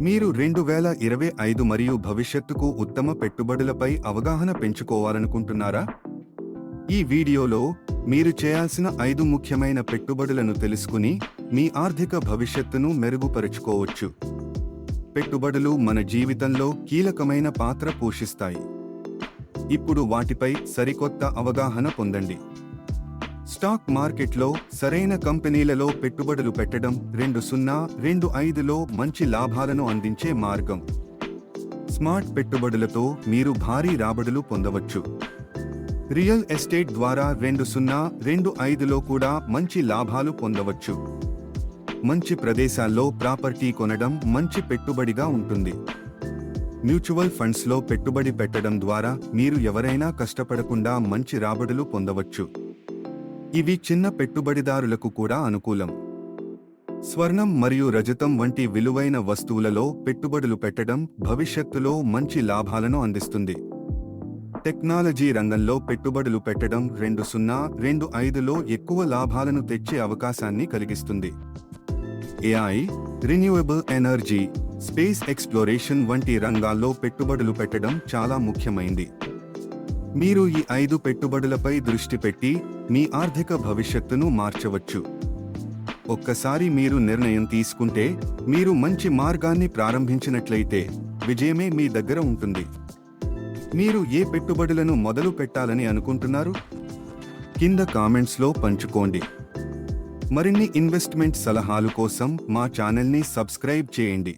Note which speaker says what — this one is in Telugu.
Speaker 1: మీరు 2025 మరియు భవిష్యత్తుకు ఉత్తమ పెట్టుబడులపై అవగాహన పెంచుకోవాలనుకుంటున్నారా? ఈ వీడియోలో మీరు చేయాల్సిన 5 ముఖ్యమైన పెట్టుబడులను తెలుసుకుని మీ ఆర్థిక భవిష్యత్తును మెరుగుపరుచుకోవచ్చు. పెట్టుబడులు మన జీవితంలో కీలకమైన పాత్ర పోషిస్తాయి. ఇప్పుడు వాటిపై సరికొత్త అవగాహన పొందండి. స్టాక్ మార్కెట్లో సరైన కంపెనీలలో పెట్టుబడులు పెట్టడం 2025లో మంచి లాభాలను అందించే మార్గం. స్మార్ట్ పెట్టుబడులతో మీరు భారీ రాబడులు పొందవచ్చు. రియల్ ఎస్టేట్ ద్వారా 2025లో కూడా మంచి లాభాలు పొందవచ్చు. మంచి ప్రదేశాల్లో ప్రాపర్టీ కొనడం మంచి పెట్టుబడిగా ఉంటుంది. మ్యూచువల్ ఫండ్స్లో పెట్టుబడి పెట్టడం ద్వారా మీరు ఎవరైనా కష్టపడకుండా మంచి రాబడులు పొందవచ్చు. ఇవి చిన్న పెట్టుబడిదారులకు కూడా అనుకూలం. స్వర్ణం మరియు రజతం వంటి విలువైన వస్తువులలో పెట్టుబడులు పెట్టడం భవిష్యత్తులో మంచి లాభాలను అందిస్తుంది. టెక్నాలజీ రంగంలో పెట్టుబడులు పెట్టడం 2025లో ఎక్కువ లాభాలను తెచ్చే అవకాశాన్ని కలిగిస్తుంది. AI, renewable energy, space exploration వంటి రంగాల్లో పెట్టుబడులు పెట్టడం చాలా ముఖ్యమైంది. మీరు ఈ 5 పెట్టుబడులపై దృష్టి పెట్టి మీ ఆర్థిక భవిష్యత్తును మార్చవచ్చు. ఒక్కసారి మీరు నిర్ణయం తీసుకుంటే, మీరు మంచి మార్గాన్ని ప్రారంభించినట్లయితే విజయమే మీ దగ్గర ఉంటుంది. మీరు ఏ పెట్టుబడులను మొదలు పెట్టాలని అనుకుంటున్నారు? కింద కామెంట్స్లో పంచుకోండి. మరిన్ని ఇన్వెస్ట్మెంట్ సలహాలు కోసం మా ఛానల్ని సబ్స్క్రైబ్ చేయండి.